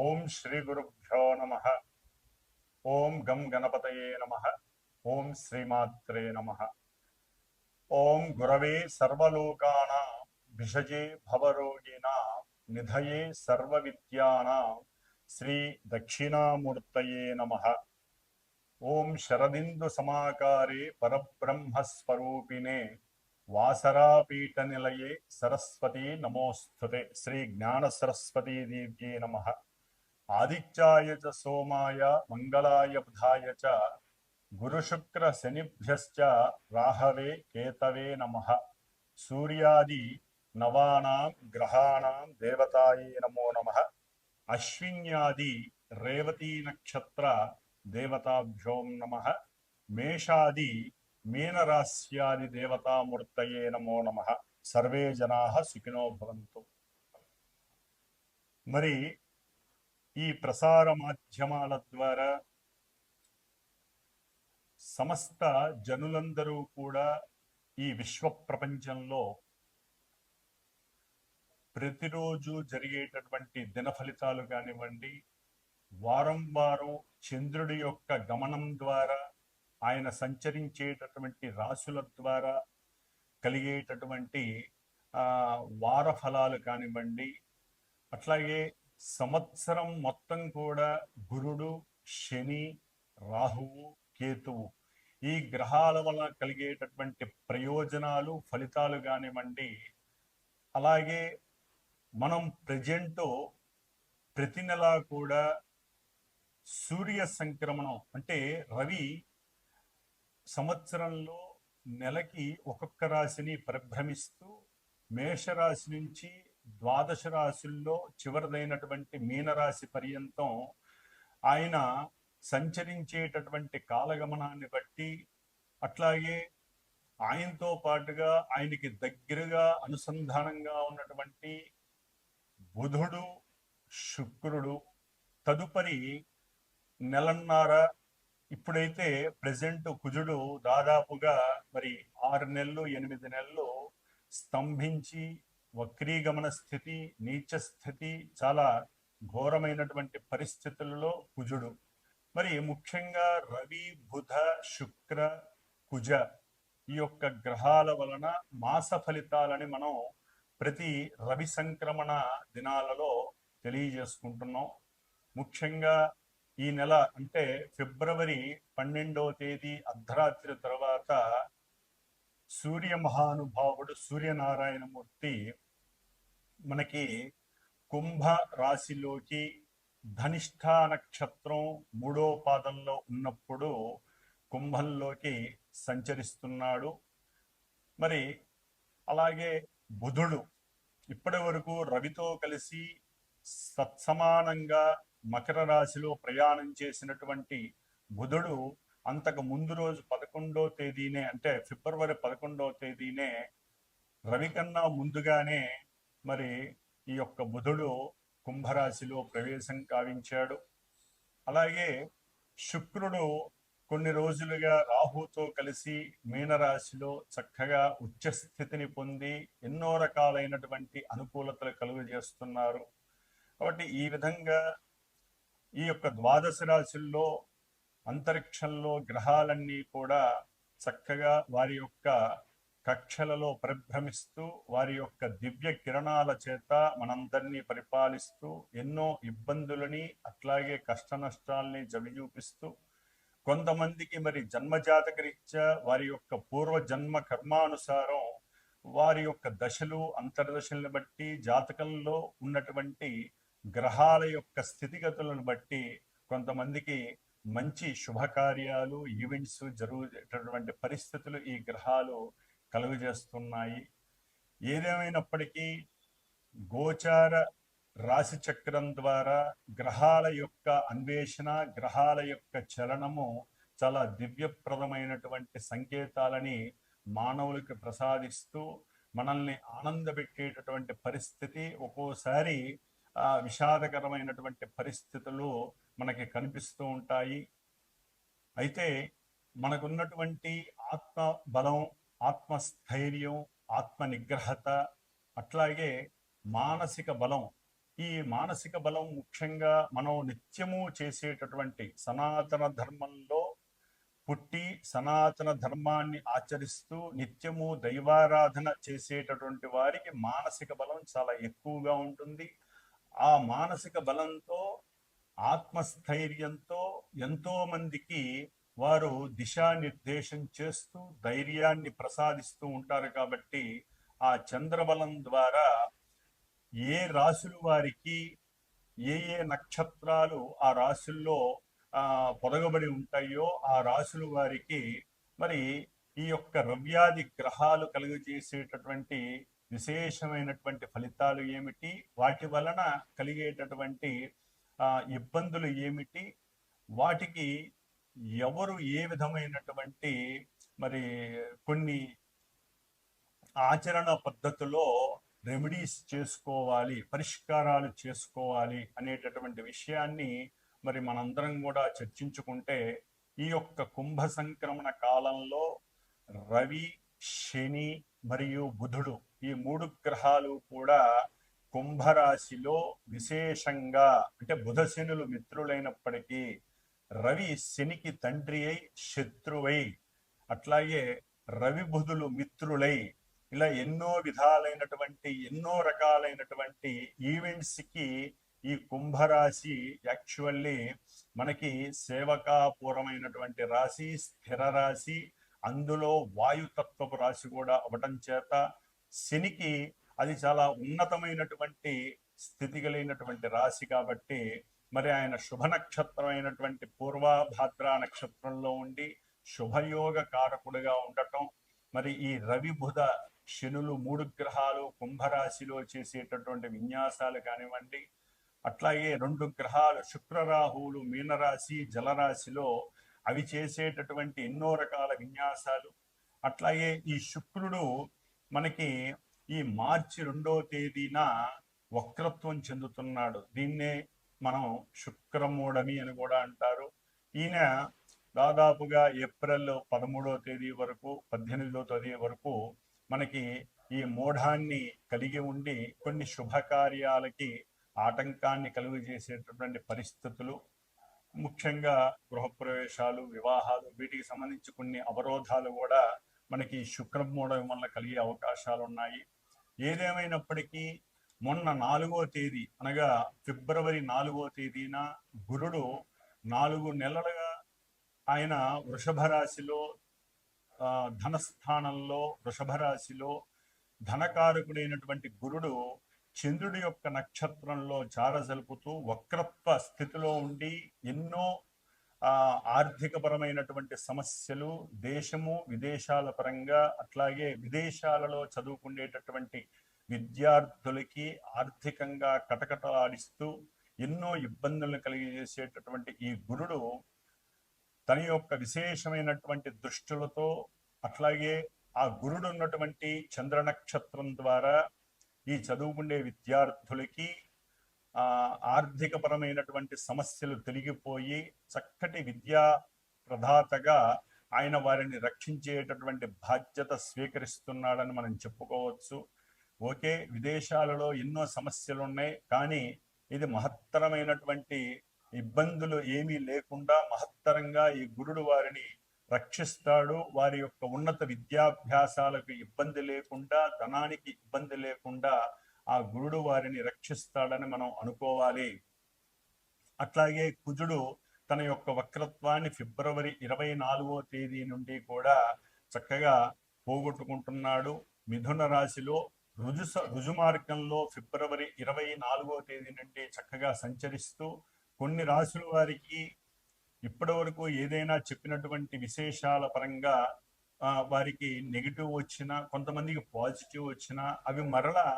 ఓం శ్రీ గురుభ్యో నమ. ఓం గం గణపతయే నమ. ఓం శ్రీమాత్రే నమ. ఓం గురవే సర్వలోకానాం విషజే భవరోగిణాం నిధయే సర్వవిద్యానాం శ్రీ దక్షిణామూర్తయే నమ. ఓం శరదిందు సమాకారే పరబ్రహ్మస్వరూపిణే వాసరాపీఠ నిలయే సరస్వతీ నమోస్తుతే. శ్రీ జ్ఞాన సరస్వతీ దేవ్యే నమ. ఆదిత్యాయ చ సోమాయ మంగళాయ బుధాయ చ గురుశుక్ర శనిభ్యశ్చ రాహవే కేతవే నమః. సూర్యాది నవానాం గ్రహాణాం దేవతాయే నమో నమః. అశ్విన్యాది రేవతీ నక్షత్ర దేవతాభ్యో నమః. మేషాది మీనరాశ్యాది దేవతామూర్తయే నమో నమః. సర్వే జనాః సుఖినో భవంతు. మరి ఈ ప్రసార మాధ్యమాల ద్వారా సమస్త జనులందరూ కూడా ఈ విశ్వ ప్రపంచంలో ప్రతిరోజు జరిగేటటువంటి దిన ఫలితాలు కానివ్వండి, వారం వారం చంద్రుడి యొక్క గమనం ద్వారా, ఆయన సంచరించేటటువంటి రాశుల ద్వారా కలిగేటటువంటి వార ఫలాలు కానివ్వండి, అట్లాగే సంవత్సరం మొత్తం కూడా గురుడు, శని, రాహువు, కేతువు ఈ గ్రహాల వల్ల కలిగేటటువంటి ప్రయోజనాలు, ఫలితాలు కానివ్వండి, అలాగే మనం ప్రజెంట్ ప్రతి నెలా కూడా సూర్య సంక్రమణం అంటే రవి సంవత్సరంలో నెలకి ఒక్కొక్క రాశిని పరిభ్రమిస్తూ మేషరాశి నుంచి ద్వాదశ రాశుల్లో చివరిదైనటువంటి మీనరాశి పర్యంతం ఆయన సంచరించేటటువంటి కాలగమనాన్ని బట్టి, అట్లాగే ఆయనతో పాటుగా ఆయనకి దగ్గరగా అనుసంధానంగా ఉన్నటువంటి బుధుడు, శుక్రుడు తదుపరి నెలన్నర, ఇప్పుడైతే ప్రజెంట్ కుజుడు దాదాపుగా మరి 6 నెలలు 8 నెలలు స్తంభించి వక్రీగమన స్థితి, నీచ స్థితి, చాలా ఘోరమైనటువంటి పరిస్థితులలో కుజుడు. మరి ముఖ్యంగా రవి, బుధ, శుక్ర, కుజ ఈ యొక్క గ్రహాల వలన మాస ఫలితాలని మనం ప్రతి రవి సంక్రమణ దినాలలో తెలియజేసుకుంటున్నాం. ముఖ్యంగా ఈ నెల అంటే ఫిబ్రవరి 12వ తేదీ అర్ధరాత్రి తర్వాత సూర్య మహానుభావుడు సూర్యనారాయణమూర్తి మనకి కుంభ రాశిలోకి ధనిష్ఠ నక్షత్రం 3వ పాదంలో ఉన్నప్పుడు కుంభంలోకి సంచరిస్తున్నాడు. మరి అలాగే బుధుడు ఇప్పటి వరకు రవితో కలిసి సత్సమానంగా మకర రాశిలో ప్రయాణం చేసినటువంటి బుధుడు అంతకు ముందు రోజు 11వ తేదీనే, అంటే ఫిబ్రవరి 11వ తేదీనే రవి కన్నా ముందుగానే మరి ఈ యొక్క బుధుడు కుంభరాశిలో ప్రవేశం కావించాడు. అలాగే శుక్రుడు కొన్ని రోజులుగా రాహుతో కలిసి మీనరాశిలో చక్కగా ఉచ్చస్థితిని పొంది ఎన్నో రకాలైనటువంటి అనుకూలతలు కలుగజేస్తున్నారు. కాబట్టి ఈ విధంగా ఈ యొక్క ద్వాదశ రాశుల్లో అంతరిక్షంలో గ్రహాలన్నీ కూడా చక్కగా వారి యొక్క కక్షలలో పరిభ్రమిస్తూ వారి యొక్క దివ్య కిరణాల చేత మనందరినీ పరిపాలిస్తూ ఎన్నో ఇబ్బందులని అట్లాగే కష్ట నష్టాలని జవిచూపిస్తూ కొంతమందికి మరి జన్మజాతక రీత్యా వారి యొక్క పూర్వజన్మ కర్మానుసారం వారి యొక్క దశలు అంతర్దశలను బట్టి జాతకంలో ఉన్నటువంటి గ్రహాల యొక్క స్థితిగతులను బట్టి కొంతమందికి మంచి శుభకార్యాలు, ఈవెంట్స్ జరుగుతున్నటువంటి పరిస్థితులు ఈ గ్రహాలు కలుగజేస్తున్నాయి. ఏదేమైనప్పటికీ గోచార రాశి చక్రం ద్వారా గ్రహాల యొక్క అన్వేషణ, గ్రహాల యొక్క చలనము చాలా దివ్యప్రదమైనటువంటి సంకేతాలని మానవులకు ప్రసాదిస్తూ మనల్ని ఆనందపెట్టేటటువంటి పరిస్థితి, ఒక్కోసారి విషాదకరమైనటువంటి పరిస్థితులు మనకి కనిపిస్తూ ఉంటాయి. అయితే మనకున్నటువంటి ఆత్మ బలం, ఆత్మస్థైర్యం, ఆత్మ నిగ్రహత, అట్లాగే మానసిక బలం ఈ మానసిక బలం ముఖ్యంగా మనం నిత్యము చేసేటటువంటి సనాతన ధర్మంలో పుట్టి సనాతన ధర్మాన్ని ఆచరిస్తూ నిత్యము దైవారాధన చేసేటటువంటి వారికి మానసిక బలం చాలా ఎక్కువగా ఉంటుంది. ఆ మానసిక బలంతో ఆత్మస్థైర్యంతో ఎంతో మందికి వారు దిశానిర్దేశం చేస్తూ ధైర్యాన్ని ప్రసాదిస్తూ ఉంటారు. కాబట్టి ఆ చంద్రబలం ద్వారా ఏ రాశుల వారికి ఏ ఏ నక్షత్రాలు ఆ రాశుల్లో పొదగబడి ఉంటాయో ఆ రాశుల వారికి మరి ఈ యొక్క రవ్యాది గ్రహాలు కలుగజేసేటటువంటి విశేషమైనటువంటి ఫలితాలు ఏమిటి, వాటి వలన కలిగేటటువంటి ఇబ్బందులు ఏమిటి, వాటికి ఎవరు ఏ విధమైనటువంటి మరి కొన్ని ఆచరణ పద్ధతిలో రెమెడీస్ చేసుకోవాలి, పరిష్కారాలు చేసుకోవాలి అనేటటువంటి విషయాన్ని మరి మనందరం కూడా చర్చించుకుంటే, ఈ యొక్క కుంభ సంక్రమణ కాలంలో రవి, శని మరియు బుధుడు ఈ 3 గ్రహాలు కూడా కుంభరాశిలో విశేషంగా, అంటే బుధ శనులు మిత్రులైనప్పటికీ రవి శనికి తండ్రి అయి శత్రువై, అట్లాగే రవి బుధులు మిత్రులై, ఇలా ఎన్నో విధాలైనటువంటి ఎన్నో రకాలైనటువంటి ఈవెంట్స్కి ఈ కుంభరాశి యాక్చువల్లీ మనకి సేవకాపూర్వమైనటువంటి రాశి, స్థిర రాశి, అందులో వాయుతత్వపు రాశి కూడా అవటం చేత శనికి అది చాలా ఉన్నతమైనటువంటి స్థితి కలిగినటువంటి రాశి. కాబట్టి మరి ఆయన శుభ నక్షత్రమైనటువంటి పూర్వభాద్ర నక్షత్రంలో ఉండి శుభయోగ కారకుడిగా ఉండటం, మరి ఈ రవి బుధ శనులు 3 గ్రహాలు కుంభరాశిలో చేసేటటువంటి విన్యాసాలు కానివ్వండి, అట్లాగే 2 గ్రహాలు శుక్రరాహువులు మీనరాశి జలరాశిలో అవి చేసేటటువంటి ఎన్నో రకాల విన్యాసాలు, అట్లాగే ఈ శుక్రుడు మనకి ఈ మార్చి 2వ తేదీన వక్రత్వం చెందుతున్నాడు. దీన్నే మనం శుక్రమూఢమి అని కూడా అంటారు. ఈయన దాదాపుగా ఏప్రిల్ 13వ తేదీ వరకు 18వ తేదీ వరకు మనకి ఈ మూఢాన్ని కలిగి ఉండి కొన్ని శుభకార్యాలకి ఆటంకాన్ని కలుగజేసేటటువంటి పరిస్థితులు, ముఖ్యంగా గృహప్రవేశాలు, వివాహాలు, వీటికి సంబంధించి కొన్ని అవరోధాలు కూడా మనకి శుక్రమూఢం వల్ల కలిగే అవకాశాలు ఉన్నాయి. ఏదేమైనప్పటికీ మొన్న 4వ తేదీ అనగా ఫిబ్రవరి 4వ తేదీన గురుడు 4 నెలలుగా ఆయన వృషభ రాశిలో ధనస్థానంలో వృషభ రాశిలో ధనకారకుడైనటువంటి గురుడు చంద్రుడి యొక్క నక్షత్రంలో చారజలుపుతూ వక్రత్వ స్థితిలో ఉండి ఎన్నో ఆర్థికపరమైనటువంటి సమస్యలు, దేశము విదేశాల పరంగా, అట్లాగే విదేశాలలో చదువుకునేటటువంటి విద్యార్థులకి ఆర్థికంగా కటకటలాడిస్తూ ఎన్నో ఇబ్బందులను కలిగజేసేటటువంటి ఈ గురుడు తన యొక్క విశేషమైనటువంటి దృష్టులతో, అట్లాగే ఆ గురుడు ఉన్నటువంటి చంద్ర నక్షత్రం ద్వారా ఈ చదువుకునే విద్యార్థులకి ఆర్థికపరమైనటువంటి సమస్యలు తొలగిపోయి చక్కటి విద్యా ప్రదాతగా ఆయన వారిని రక్షించేటటువంటి బాధ్యత స్వీకరిస్తున్నాడని మనం చెప్పుకోవచ్చు. ఓకే, విదేశాలలో ఎన్నో సమస్యలు ఉన్నాయి, కానీ ఇది మహత్తరమైనటువంటి ఇబ్బందులు ఏమీ లేకుండా మహత్తరంగా ఈ గురుడు వారిని రక్షిస్తాడు. వారి యొక్క ఉన్నత విద్యాభ్యాసాలకు ఇబ్బంది లేకుండా, ధనానికి ఇబ్బంది లేకుండా ఆ గురుడు వారిని రక్షిస్తాడని మనం అనుకోవాలి. అట్లాగే కుజుడు తన యొక్క వక్రత్వాన్ని ఫిబ్రవరి 24వ తేదీ నుండి కూడా చక్కగా పోగొట్టుకుంటున్నాడు. మిథున రాశిలో రుజుమార్గంలో ఫిబ్రవరి 24వ తేదీ నుండి చక్కగా సంచరిస్తూ కొన్ని రాశుల వారికి ఇప్పటి వరకు ఏదైనా చెప్పినటువంటి విశేషాల పరంగా వారికి నెగిటివ్ వచ్చినా, కొంతమందికి పాజిటివ్ వచ్చినా, అవి మరలా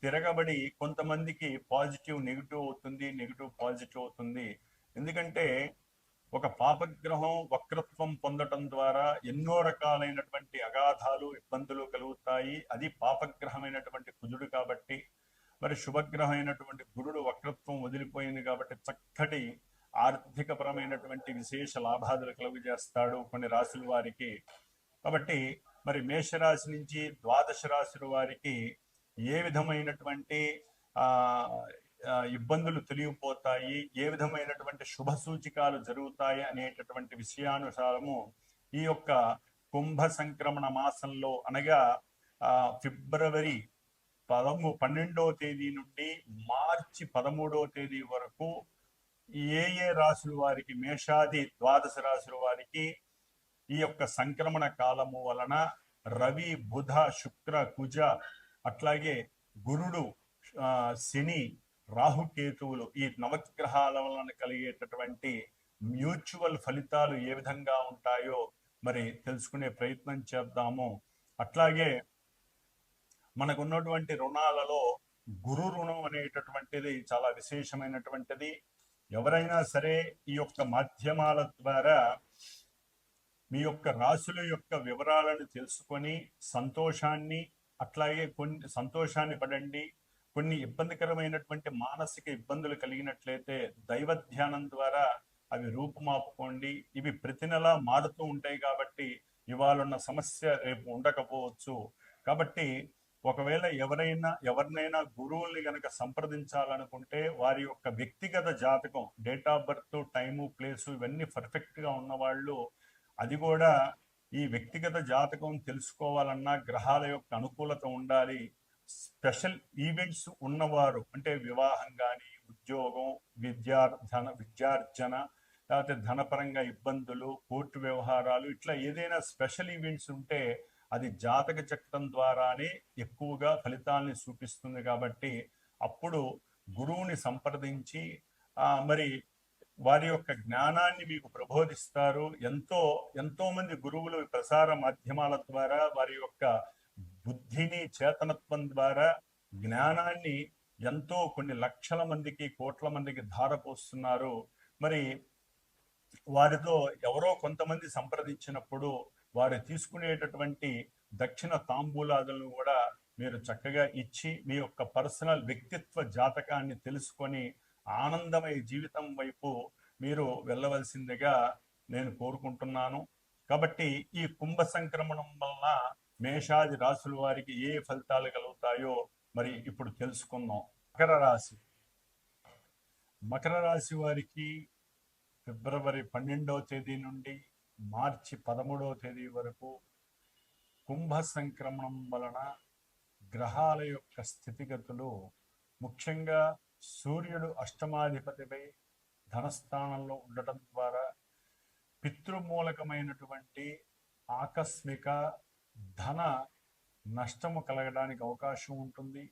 తిరగబడి కొంతమందికి పాజిటివ్ నెగిటివ్ అవుతుంది, నెగిటివ్ పాజిటివ్ అవుతుంది. ఎందుకంటే ఒక పాపగ్రహం వక్రత్వం పొందటం ద్వారా ఎన్నో రకాలైనటువంటి అగాధాలు, ఇబ్బందులు కలుగుతాయి. అది పాపగ్రహమైనటువంటి కుజుడు కాబట్టి, మరి శుభగ్రహమైనటువంటి గురుడు వక్రత్వం వదిలిపోయింది కాబట్టి చక్కటి ఆర్థికపరమైనటువంటి విశేష లాభాదులు కలుగజేస్తాడు కొన్ని రాశుల వారికి. కాబట్టి మరి మేషరాశి నుంచి ద్వాదశ రాశుల వారికి ఏ విధమైనటువంటి ఇబ్బందులు తొలగిపోతాయి, ఏ విధమైనటువంటి శుభ సూచికాలు జరుగుతాయి అనేటటువంటి విషయానుసారము ఈ యొక్క కుంభ సంక్రమణ మాసంలో అనగా ఫిబ్రవరి 12వ తేదీ నుండి మార్చి 13వ తేదీ వరకు ఏ రాశుల వారికి, మేషాది ద్వాదశ రాశుల వారికి ఈ యొక్క సంక్రమణ కాలము వలన రవి, బుధ, శుక్ర, కుజ, అట్లాగే గురుడు, శని, రాహుకేతువులు ఈ నవగ్రహాల వలన కలిగేటటువంటి మ్యూచువల్ ఫలితాలు ఏ విధంగా ఉంటాయో మరి తెలుసుకునే ప్రయత్నం చేద్దాము. అట్లాగే మనకున్నటువంటి రుణాలలో గురు రుణం అనేటటువంటిది చాలా విశేషమైనటువంటిది. ఎవరైనా సరే ఈ యొక్క మాధ్యమాల ద్వారా మీ యొక్క రాశుల యొక్క వివరాలను తెలుసుకొని సంతోషాన్ని, అట్లాగే కొన్ని సంతోషాన్ని పడండి. కొన్ని ఇబ్బందికరమైనటువంటి మానసిక ఇబ్బందులు కలిగినట్లయితే దైవ ధ్యానం ద్వారా అవి రూపుమాపుకోండి. ఇవి ప్రతి నెల మారుతూ ఉంటాయి కాబట్టి ఇవాళన్న సమస్య రేపు ఉండకపోవచ్చు. కాబట్టి ఒకవేళ ఎవరినైనా గురువుల్ని గనక సంప్రదించాలనుకుంటే వారి యొక్క వ్యక్తిగత జాతకం, date of birth, time, place ఇవన్నీ పర్ఫెక్ట్గా ఉన్నవాళ్ళు, అది కూడా ఈ వ్యక్తిగత జాతకం తెలుసుకోవాలన్నా గ్రహాల యొక్క అనుకూలత ఉండాలి. స్పెషల్ ఈవెంట్స్ ఉన్నవారు అంటే వివాహం కానీ, ఉద్యోగం, విద్యార్జన, లేకపోతే ధనపరంగా ఇబ్బందులు, కోర్టు వ్యవహారాలు, ఇట్లా ఏదైనా స్పెషల్ ఈవెంట్స్ ఉంటే అది జాతక చక్రం ద్వారానే ఎక్కువగా ఫలితాలని చూపిస్తుంది. కాబట్టి అప్పుడు గురువుని సంప్రదించి మరి వారి యొక్క జ్ఞానాన్ని మీకు ప్రబోధిస్తారు. ఎంతో మంది గురువులు ప్రసార మాధ్యమాల ద్వారా వారి యొక్క బుద్ధిని, చేతనత్వం ద్వారా జ్ఞానాన్ని ఎంతో కొన్ని లక్షల మందికి, కోట్ల మందికి ధారపోస్తున్నారు. మరి వారితో ఎవరో కొంతమంది సంప్రదించినప్పుడు వారు తీసుకునేటటువంటి దక్షిణ తాంబూలాదులను కూడా మీరు చక్కగా ఇచ్చి మీ యొక్క పర్సనల్ వ్యక్తిత్వ జాతకాన్ని తెలుసుకొని ఆనందమయ జీవితం వైపు మీరు వెళ్ళవలసిందిగా నేను కోరుకుంటున్నాను. కాబట్టి ఈ కుంభ సంక్రమణం వలన మేషాది రాశుల వారికి ఏ ఫలితాలు కలుగుతాయో మరి ఇప్పుడు తెలుసుకుందాం. మకర రాశి వారికి ఫిబ్రవరి 12వ తేదీ నుండి మార్చి 13వ తేదీ వరకు కుంభ సంక్రమణం వలన గ్రహాల యొక్క స్థితిగతులు, ముఖ్యంగా సూర్యుడు అష్టమాధిపతిపై ధనస్థానంలో ఉండటం ద్వారా పితృమూలకమైనటువంటి ఆకస్మిక ధన నష్టము కలగడానికి అవకాశం ఉంటుంది.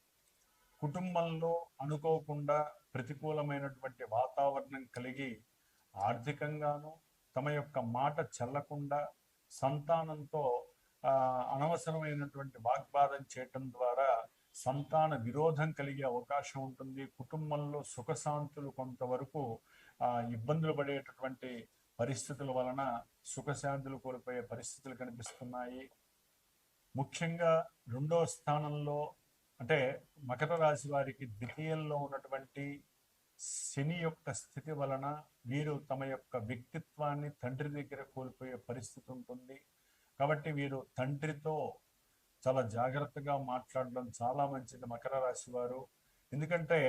కుటుంబంలో అనుకోకుండా ప్రతికూలమైనటువంటి వాతావరణం కలిగి ఆర్థికంగాను, తమ యొక్క మాట చెల్లకుండా సంతానంతో అనవసరమైనటువంటి వాగ్వాదం చేయటం ద్వారా సంతాన విరోధం కలిగే అవకాశం ఉంటుంది. కుటుంబంలో సుఖశాంతులు కొంతవరకు ఇబ్బందులు పడేటటువంటి పరిస్థితుల వలన సుఖశాంతులు కోల్పోయే పరిస్థితులు కనిపిస్తున్నాయి. ముఖ్యంగా 2వ స్థానంలో అంటే మకర రాశి వారికి ద్వితీయంలో ఉన్నటువంటి శని యొక్క స్థితి వలన వీరు తమ యొక్క వ్యక్తిత్వాన్ని తండ్రి దగ్గర కోల్పోయే పరిస్థితి ఉంటుంది. కాబట్టి వీరు తండ్రితో చాలా జాగ్రత్తగా మాట్లాడడం చాలా మంచిది మకర రాశి వారు. ఎందుకంటే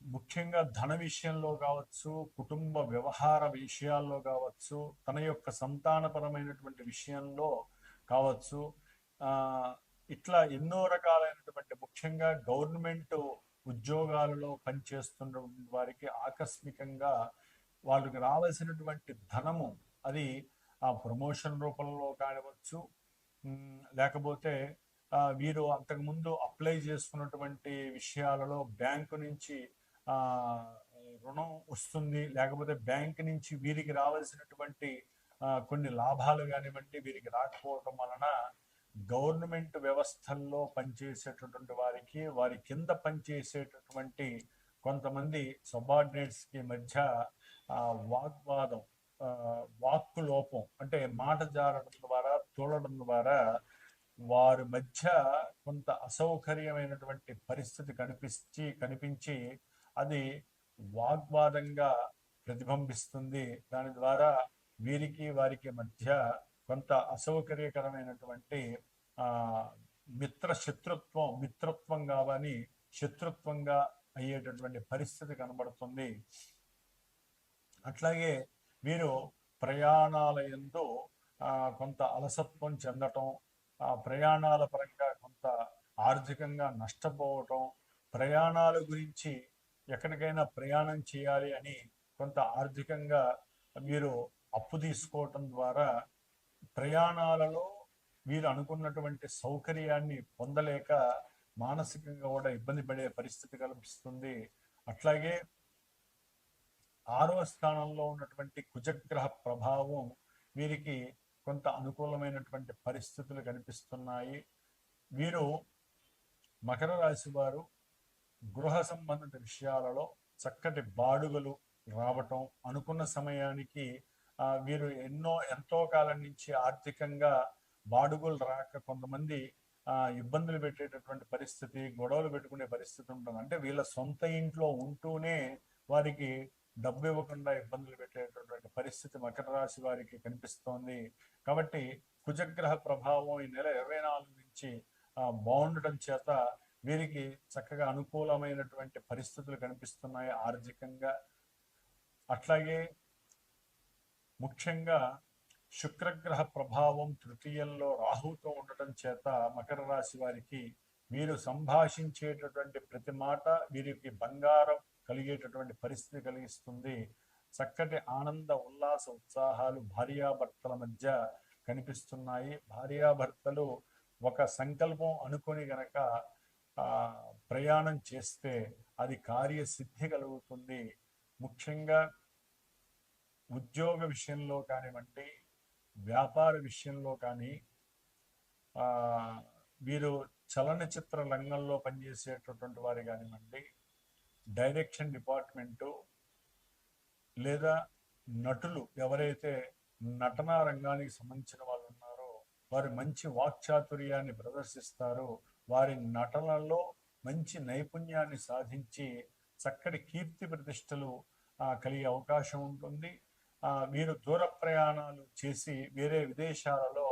ముఖ్యంగా ధన విషయంలో కావచ్చు, కుటుంబ వ్యవహార విషయాల్లో కావచ్చు, తన యొక్క సంతానపరమైనటువంటి విషయంలో కావచ్చు, ఇట్లా ఎన్నో రకాలైనటువంటి, ముఖ్యంగా గవర్నమెంట్ ఉద్యోగాలలో పనిచేస్తున్న వారికి ఆకస్మికంగా వాళ్ళకి రావాల్సినటువంటి ధనము అది ఆ ప్రమోషన్ రూపంలో కానివచ్చు, లేకపోతే వీరు అంతకుముందు అప్లై చేసుకున్నటువంటి విషయాలలో బ్యాంకు నుంచి రుణం వస్తుంది, లేకపోతే బ్యాంకు నుంచి వీరికి రావాల్సినటువంటి కొన్ని లాభాలు కానివ్వండి వీరికి రాకపోవటం వలన గవర్నమెంట్ వ్యవస్థల్లో పనిచేసేటటువంటి వారికి, వారి కింద పనిచేసేటటువంటి కొంతమంది సబార్డినేట్స్కి మధ్య వాగ్వాదం, వాక్కు లోపం అంటే మాట జారడం ద్వారా, తోలడం ద్వారా వారి మధ్య కొంత అసౌకర్యమైనటువంటి పరిస్థితి కనిపించి అది వాగ్వాదంగా ప్రతిబింబిస్తుంది. దాని ద్వారా వీరికి వారికి మధ్య కొంత అసౌకర్యకరమైనటువంటి మిత్రత్వం కావని శత్రుత్వంగా అయ్యేటటువంటి పరిస్థితి కనబడుతుంది. అట్లాగే మీరు ప్రయాణాల యందు కొంత అలసత్వం చెందటం, ప్రయాణాల పరంగా కొంత ఆర్థికంగా నష్టపోవటం, ప్రయాణాల గురించి ఎక్కడికైనా ప్రయాణం చేయాలి అని కొంత ఆర్థికంగా మీరు అప్పు తీసుకోవటం ద్వారా ప్రయాణాలలో మీరు అనుకున్నటువంటి సౌకర్యాన్ని పొందలేక మానసికంగా కూడా ఇబ్బంది పడే పరిస్థితి కనిపిస్తుంది. అట్లాగే 6వ స్థానంలో ఉన్నటువంటి కుజగ్రహ ప్రభావం వీరికి కొంత అనుకూలమైనటువంటి పరిస్థితులు కనిపిస్తున్నాయి. వీరు మకర రాశి వారు గృహ సంబంధిత విషయాలలో చక్కటి బాడుగలు రావటం, అనుకున్న సమయానికి వీరు ఎంతో కాలం నుంచి ఆర్థికంగా బాడుగులు రాక కొంతమంది ఇబ్బందులు పెట్టేటటువంటి పరిస్థితి, గొడవలు పెట్టుకునే పరిస్థితి ఉంటుంది. అంటే వీళ్ళ సొంత ఇంట్లో ఉంటూనే వారికి డబ్బు ఇవ్వకుండా ఇబ్బందులు పెట్టేటటువంటి పరిస్థితి మకర రాశి వారికి కనిపిస్తోంది. కాబట్టి కుజగ్రహ ప్రభావం ఈ నెల 24 నుంచి బాగుండటం చేత వీరికి చక్కగా అనుకూలమైనటువంటి పరిస్థితులు కనిపిస్తున్నాయి ఆర్థికంగా. అట్లాగే ముఖ్యంగా శుక్రగ్రహ ప్రభావం తృతీయంలో రాహుతో ఉండటం చేత మకర రాశి వారికి వీరు సంభాషించేటటువంటి ప్రతి మాట వీరికి బంగారం కలిగేటటువంటి పరిస్థితి కలిగిస్తుంది. చక్కటి ఆనంద ఉల్లాస ఉత్సాహాలు భార్యాభర్తల మధ్య కనిపిస్తున్నాయి. భార్యాభర్తలు ఒక సంకల్పం అనుకొని గనక ప్రయాణం చేస్తే అది కార్యసిద్ధి కలుగుతుంది. ముఖ్యంగా ఉద్యోగ విషయంలో కానివ్వండి, వ్యాపార విషయంలో కానీ, వీరు చలనచిత్ర రంగంలో పనిచేసేటటువంటి వారు కానివ్వండి, డైరెక్షన్ డిపార్ట్మెంటు లేదా నటులు ఎవరైతే నటనా రంగానికి సంబంధించిన వాళ్ళు ఉన్నారో వారు మంచి వాక్చాతుర్యాన్ని ప్రదర్శిస్తారు. వారి నటనలో మంచి నైపుణ్యాన్ని సాధించి చక్కటి కీర్తి ప్రతిష్టలు కలిగే అవకాశం ఉంటుంది. వీరు దూర ప్రయాణాలు చేసి వేరే విదేశాలలో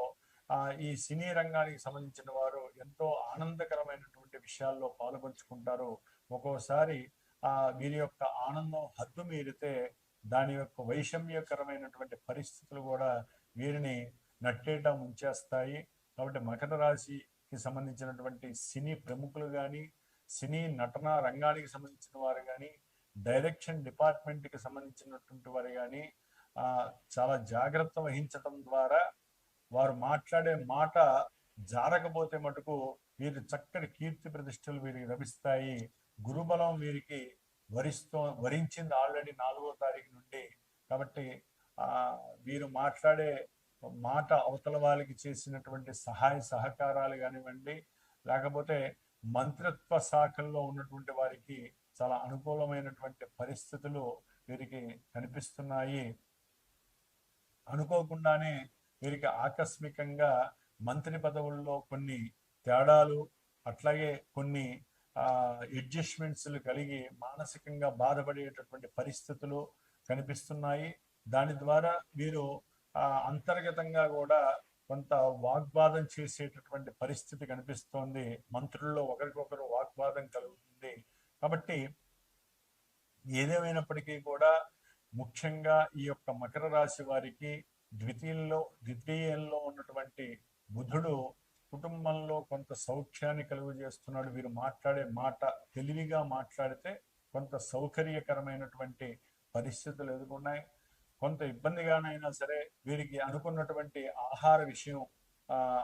ఈ సినీ రంగానికి సంబంధించిన వారు ఎంతో ఆనందకరమైనటువంటి విషయాల్లో పాల్పంచుకుంటారు. ఒక్కోసారి వీరి యొక్క ఆనందం హద్దు మీరితే దాని యొక్క వైషమ్యకరమైనటువంటి పరిస్థితులు కూడా వీరిని నట్టేట ముంచేస్తాయి. కాబట్టి మకర రాశికి సంబంధించినటువంటి సినీ ప్రముఖులు కానీ, సినీ నటనా రంగానికి సంబంధించిన వారు కానీ, డైరెక్షన్ డిపార్ట్మెంట్కి సంబంధించినటువంటి వారు కానీ చాలా జాగ్రత్త వహించటం ద్వారా వారు మాట్లాడే మాట జారకపోతే మటుకు వీరు చక్కటి కీర్తి ప్రతిష్టలు వీరికి లభిస్తాయి. గురుబలం వీరికి వరించింది ఆల్రెడీ 4వ తారీఖు నుండి. కాబట్టి వీరు మాట్లాడే మాట అవతల వాళ్ళకి చేసినటువంటి సహాయ సహకారాలు కానివ్వండి, లేకపోతే మంత్రిత్వ శాఖల్లో ఉన్నటువంటి వారికి చాలా అనుకూలమైనటువంటి పరిస్థితులు వీరికి కనిపిస్తున్నాయి. అనుకోకుండానే వీరికి ఆకస్మికంగా మంత్రి పదవుల్లో కొన్ని తేడాలు, అట్లాగే కొన్ని అడ్జస్ట్మెంట్స్లు కలిగి మానసికంగా బాధపడేటటువంటి పరిస్థితులు కనిపిస్తున్నాయి. దాని ద్వారా వీరు అంతర్గతంగా కూడా కొంత వాగ్వాదం చేసేటటువంటి పరిస్థితి కనిపిస్తోంది. మంత్రుల్లో ఒకరికొకరు వాగ్వాదం కలుగుతుంది. కాబట్టి ఏదేమైనప్పటికీ కూడా ముఖ్యంగా ఈ యొక్క మకర రాశి వారికి ద్వితీయంలో ఉన్నటువంటి బుధుడు కుటుంబంలో కొంత సౌఖ్యాన్ని కలుగజేస్తున్నాడు. వీరు మాట్లాడే మాట తెలివిగా మాట్లాడితే కొంత సౌకర్యకరమైనటువంటి పరిస్థితులు ఎదుర్కొన్నాయి. కొంత ఇబ్బందిగానైనా సరే వీరికి అనుకున్నటువంటి ఆహార విషయం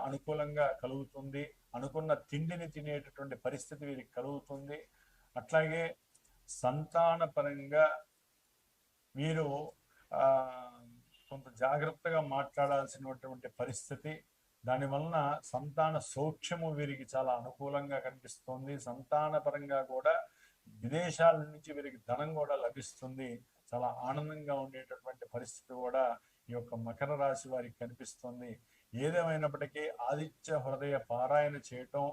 అనుకూలంగా కలుగుతుంది. అనుకున్న తిండిని తినేటటువంటి పరిస్థితి వీరికి కలుగుతుంది. అట్లాగే సంతాన పరంగా వీరు కొంత జాగ్రత్తగా మాట్లాడాల్సినటువంటి పరిస్థితి. దానివలన సంతాన సౌఖ్యము వీరికి చాలా అనుకూలంగా కనిపిస్తుంది. సంతాన పరంగా కూడా విదేశాల నుంచి వీరికి ధనం కూడా లభిస్తుంది. చాలా ఆనందంగా ఉండేటటువంటి పరిస్థితి కూడా ఈ యొక్క మకర రాశి వారికి కనిపిస్తుంది. ఏదేమైనప్పటికీ ఆదిత్య హృదయ పారాయణ చేయటం,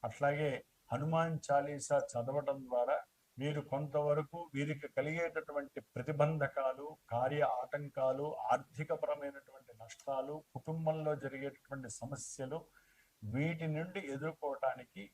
అట్లాగే హనుమాన్ చాలీసా చదవటం ద్వారా వీరు కొంతవరకు వీరికి కలిగేటటువంటి ప్రతిబంధకాలు, కార్య ఆటంకాలు, ఆర్థికపరమైనటువంటి నష్టాలు, కుటుంబంలో జరిగేటటువంటి సమస్యలు వీటి నుండి ఎదుర్కోవటానికి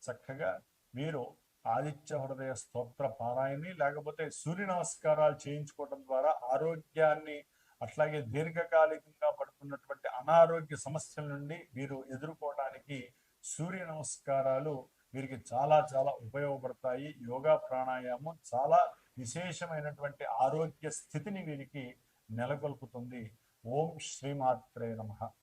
చక్కగా వీరు ఆదిత్య హృదయ స్తోత్ర పారాయణి, లేకపోతే సూర్య నమస్కారాలు చేయించుకోవడం ద్వారా ఆరోగ్యాన్ని, అట్లాగే దీర్ఘకాలికంగా పడుతున్నటువంటి అనారోగ్య సమస్యల నుండి వీరు ఎదుర్కోవడానికి సూర్య నమస్కారాలు వీరికి చాలా చాలా ఉపయోగపడతాయి. యోగా ప్రాణాయామం చాలా విశేషమైనటువంటి ఆరోగ్య స్థితిని వీరికి నెలకొల్పుతుంది. ఓం శ్రీమాత్రే నమః.